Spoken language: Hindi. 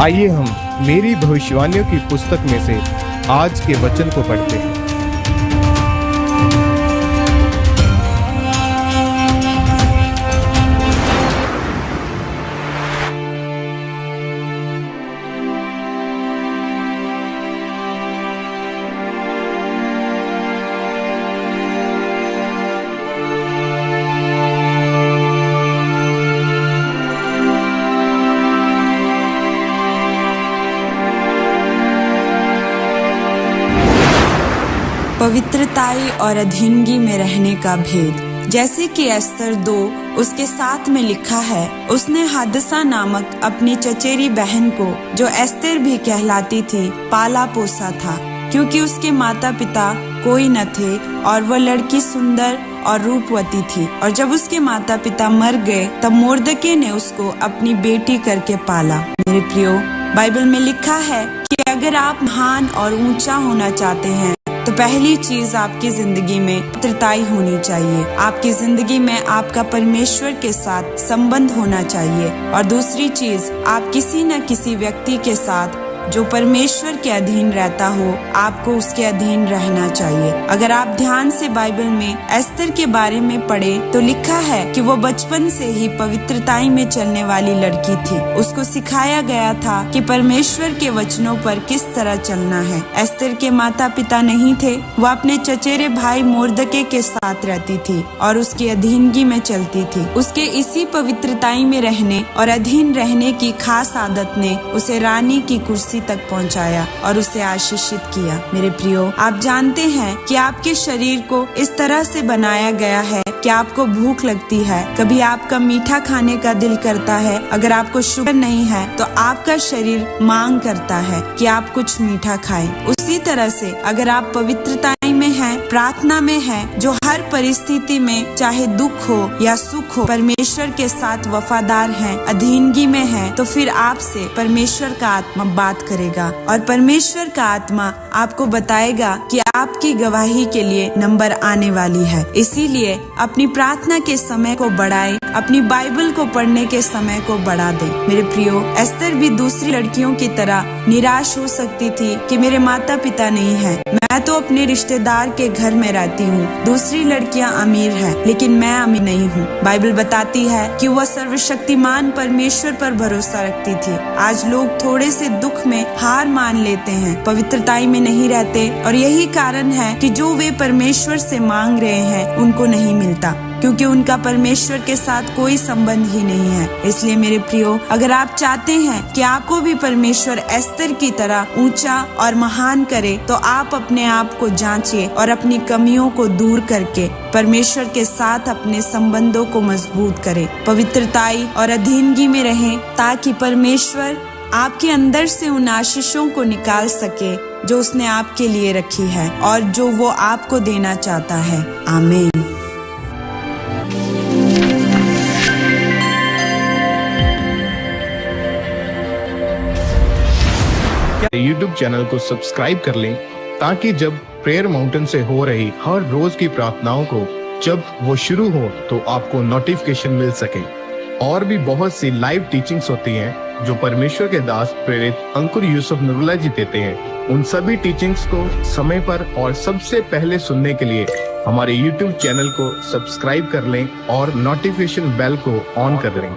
आइए हम मेरी भविष्यवाणियों की पुस्तक में से आज के वचन को पढ़ते हैं। पवित्रताई और अधीनगी में रहने का भेद। जैसे कि एस्तर 2 उसके साथ में लिखा है, उसने हादसा नामक अपनी चचेरी बहन को, जो एस्तर भी कहलाती थी, पाला पोसा था, क्योंकि उसके माता पिता कोई न थे और वह लड़की सुंदर और रूपवती थी। और जब उसके माता पिता मर गए तब मोर्दके ने उसको अपनी बेटी करके पाला। मेरे प्रियो, बाइबल में लिखा है कि अगर आप महान और ऊंचा होना चाहते हैं तो पहली चीज आपकी जिंदगी में पवित्रताई होनी चाहिए। आपकी जिंदगी में आपका परमेश्वर के साथ संबंध होना चाहिए। और दूसरी चीज, आप किसी न किसी व्यक्ति के साथ जो परमेश्वर के अधीन रहता हो, आपको उसके अधीन रहना चाहिए। अगर आप ध्यान से बाइबल में एस्तर के बारे में पढ़े तो लिखा है कि वो बचपन से ही पवित्रताई में चलने वाली लड़की थी। उसको सिखाया गया था कि परमेश्वर के वचनों पर किस तरह चलना है। एस्तर के माता पिता नहीं थे, वो अपने चचेरे भाई मोर्दके के साथ रहती थी और उसकी अधीनगी में चलती थी। उसके इसी पवित्रताई में रहने और अधीन रहने की खास आदत ने उसे रानी की कुर्सी तक पहुंचाया और उसे आशीषित किया। मेरे प्रियो, आप जानते हैं कि आपके शरीर को इस तरह से बनाया गया है कि आपको भूख लगती है, कभी आपका मीठा खाने का दिल करता है। अगर आपको शुगर नहीं है तो आपका शरीर मांग करता है कि आप कुछ मीठा खाएं। उसी तरह से अगर आप पवित्रताई में हैं, प्रार्थना में हैं, जो हर परिस्थिति में चाहे दुख हो या सुख हो परमेश्वर के साथ वफादार हैं, अधीनगी में हैं, तो फिर आपसे परमेश्वर का आत्मा बात करेगा और परमेश्वर का आत्मा आपको बताएगा कि आपकी गवाही के लिए नंबर आने वाली है। इसीलिए अपनी प्रार्थना के समय को बढ़ाएं, अपनी बाइबल को पढ़ने के समय को बढ़ा दें। मेरे प्रियो, एस्तर भी दूसरी लड़कियों की तरह निराश हो सकती थी कि मेरे माता पिता नहीं है, मैं तो अपने रिश्तेदार के घर में रहती हूँ, दूसरी लड़कियाँ अमीर हैं लेकिन मैं अमीर नहीं हूँ। बाइबल बताती है कि वह सर्वशक्तिमान परमेश्वर पर भरोसा रखती थी। आज लोग थोड़े से दुख में हार मान लेते हैं, पवित्रताई में नहीं रहते, और यही कारण है कि जो वे परमेश्वर से मांग रहे हैं उनको नहीं मिलता, क्योंकि उनका परमेश्वर के साथ कोई संबंध ही नहीं है। इसलिए मेरे प्रियो, अगर आप चाहते हैं कि आपको भी परमेश्वर एस्तर की तरह ऊंचा और महान करे, तो आप अपने आप को जांचिए और अपनी कमियों को दूर करके परमेश्वर के साथ अपने संबंधों को मजबूत करें। पवित्रताई और अधीनगी में रहें ताकि परमेश्वर आपके अंदर से उन आशीषों को निकाल सके जो उसने आपके लिए रखी है और जो वो आपको देना चाहता है। आमीन। YouTube चैनल को सब्सक्राइब कर लें ताकि जब प्रेयर माउंटेन से हो रही हर रोज की प्रार्थनाओं को जब वो शुरू हो तो आपको नोटिफिकेशन मिल सके। और भी बहुत सी लाइव टीचिंग्स होती हैं जो परमेश्वर के दास प्रेरित अंकुर यूसुफ नूरुल्लाह जी देते हैं। उन सभी टीचिंग्स को समय पर और सबसे पहले सुनने के लिए हमारे YouTube चैनल को सब्सक्राइब कर लें और नोटिफिकेशन बेल को ऑन कर लें।